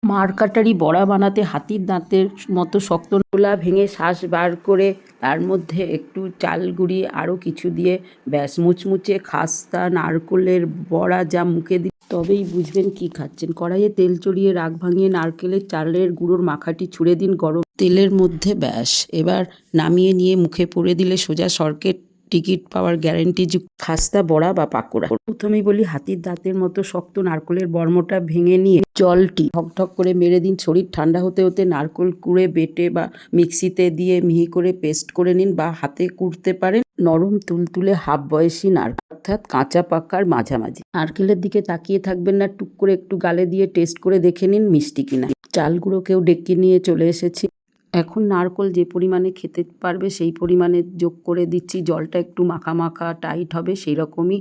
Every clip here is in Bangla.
মারকাটারি বড়া বানাতে হাতির দাঁতের মতো শক্ত নোলা ভেঙে শ্বাস বার করে তার মধ্যে একটু চাল গুঁড়ি আরও কিছু দিয়ে ব্যাস মুচমুচে খাস্তা নারকেলের বড়া যা মুখে দিই তবেই বুঝবেন কি খাচ্ছেন। কড়াইয়ে তেল চড়িয়ে রাগ ভাঙিয়ে নারকেলের চালের গুঁড়োর মাখাটি ছুঁড়ে দিন গরম তেলের মধ্যে, ব্যাস এবার নামিয়ে নিয়ে মুখে পুরে দিলে সোজা সড়কের টিকিট পাওয়ার গ্যারেন্টি খাস্তা বড়া বা পাকোড়া। প্রথমেই বলি, হাতির দাঁতের মতো শক্ত নারকেলের বর্মটা ভেঙে নিয়ে জলটি ঠকঠক করে মেরে দিন। শরীর ঠান্ডা হতে হতে নারকেল কুড়ে বেটে বা মিক্সিতে দিয়ে মিহি করে পেস্ট করে নিন বা হাতে কুড়তে পারেন। নরম তুলতুলে হাফ বয়সী নারকেল, অর্থাৎ কাঁচা পাকার মাঝামাঝি। নারকেলের দিকে তাকিয়ে থাকবেন না, টুক করে একটু গালে দিয়ে টেস্ট করে দেখে নিন মিষ্টি কিনা। চাল গুঁড়োকেও ডেকে নিয়ে চলে এসেছি। এখন নারকেল যে পরিমাণে খেতে পারবে সেই পরিমাণে যোগ করে দিচ্ছি। জলটা একটু মাখা মাখা টাইট হবে সেই রকমই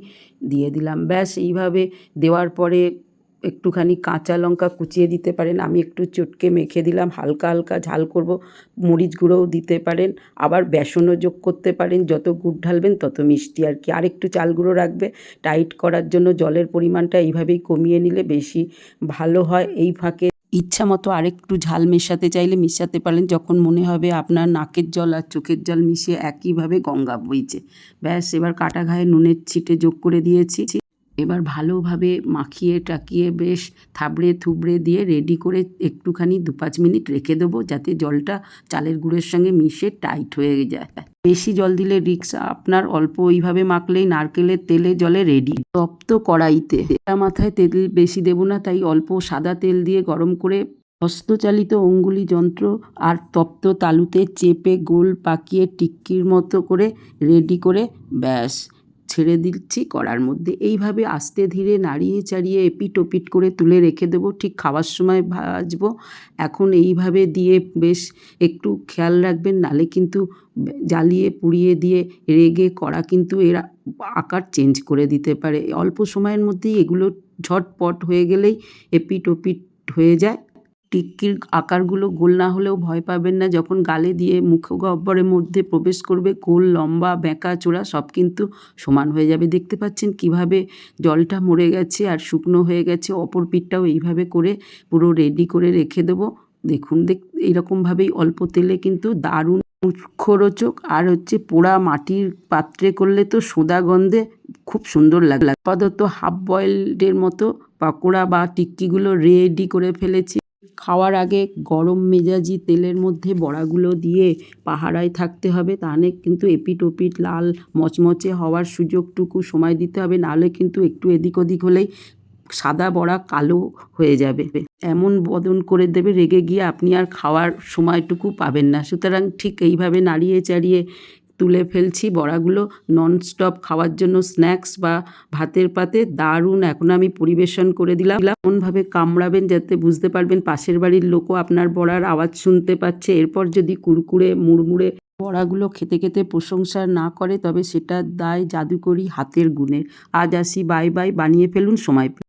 দিয়ে দিলাম। ব্যাস এইভাবে দেওয়ার পরে একটুখানি কাঁচা লঙ্কা কুচিয়ে দিতে পারেন। আমি একটু চটকে মেখে দিলাম, হালকা হালকা ঝাল করব। মরিচ গুঁড়োও দিতে পারেন, আবার বেসনও যোগ করতে পারেন। যত গুড় ঢালবেন তত মিষ্টি আর কি। আর একটু চাল গুঁড়ো রাখবে টাইট করার জন্য। জলের পরিমাণটা এইভাবেই কমিয়ে নিলে বেশি ভালো হয়। এই ফাঁকে ইচ্ছা মতো আরেকটু ঝাল মেশাতে চাইলে মেশাতে পারেন, যখন মনে হবে আপনার নাকের জল আর চোখের জল মিশিয়ে একইভাবে গঙ্গা বইছে। ব্যাস এবার কাটা ঘায়ে নুনের ছিটে যোগ করে দিয়েছি। এবার ভালোভাবে মাখিয়ে টাকিয়ে বেশ থাবড়ে থুবড়ে দিয়ে রেডি করে একটুখানি 2-5 মিনিট রেখে দেবো, যাতে জলটা চালের গুঁড়ের সঙ্গে মিশে টাইট হয়ে যায়। বেশি জল দিলে রিস্ক আপনার। অল্প ওইভাবে মাখলেই নারকেলের তেলে জলে রেডি। তপ্ত কড়াইতে মাথায় তেল বেশি দেবো না, তাই অল্প সাদা তেল দিয়ে গরম করে হস্তচালিত অঙ্গুলি যন্ত্র আর তপ্ত তালুতে চেপে গোল পাকিয়ে টিক্কির মতো করে রেডি করে ব্যাস ছেড়ে দিচ্ছি কড়ার মধ্যে। এইভাবে আস্তে ধীরে নাড়িয়ে চাড়িয়ে এপিট ওপিট করে তুলে রেখে দেবো। ঠিক খাওয়ার সময় ভাজবো। এখন এইভাবে দিয়ে বেশ একটু খেয়াল রাখবেন, নালে কিন্তু জ্বালিয়ে পুড়িয়ে দিয়ে রেগে কড়া কিন্তু এর আকার চেঞ্জ করে দিতে পারে। অল্প সময়ের মধ্যেই এগুলো ঝটপট হয়ে গেলেই এপিট ওপিট হয়ে যায়। টিক্কির আকারগুলো গোল না হলেও ভয় পাবেন না, যখন গালে দিয়ে মুখগহ্বরের মধ্যে প্রবেশ করবে গোল লম্বা বেঁকা চোরা সব কিন্তু সমান হয়ে যাবে। দেখতে পাচ্ছেন কিভাবে জলটা মরে গেছে আর শুকনো হয়ে গেছে। অপর পিঠটাও এইভাবে করে পুরো রেডি করে রেখে দেবো। দেখুন এইরকমভাবেই অল্প তেলে কিন্তু দারুণ মুখরোচক আর পোড়া মাটির পাত্রে করলে তো সোঁদা গন্ধে খুব সুন্দর লাগে। আপাতত হাফ বয়েলডের মতো পাকোড়া বা টিক্কিগুলো রেডি করে ফেলেছি। খাওয়ার আগে গরম মেজাজি তেলের মধ্যে বড়াগুলো দিয়ে পাহারায় থাকতে হবে, তাহলে কিন্তু এপিট ওপিট লাল মচমচে হওয়ার সুযোগটুকু সময় দিতে হবে, নাহলে কিন্তু একটু এদিক ওদিক হলেই সাদা বড়া কালো হয়ে যাবে। এমন বদন করে দেবে রেগে গিয়ে আপনি আর খাওয়ার সময়টুকু পাবেন না। সুতরাং ঠিক এইভাবে নাড়িয়ে চাড়িয়ে তুলে ফেলছি বড়াগুলো। ননস্টপ খাওয়ার জন্য স্ন্যাক্স বা ভাতের পাতে দারুণ। এখন আমি পরিবেশন করে দিলাম। এমনভাবে কামড়াবেন যাতে বুঝতে পারবেন পাশের বাড়ির লোকও আপনার বড়ার আওয়াজ শুনতে পাচ্ছে। এরপর যদি কুড়কুড়ে মুড়মুড়ে বড়াগুলো খেতে খেতে প্রশংসা না করে তবে সেটা দায় জাদুকরি হাতের গুণের। আজ আসি, বাই বাই। বানিয়ে ফেলুন সময়।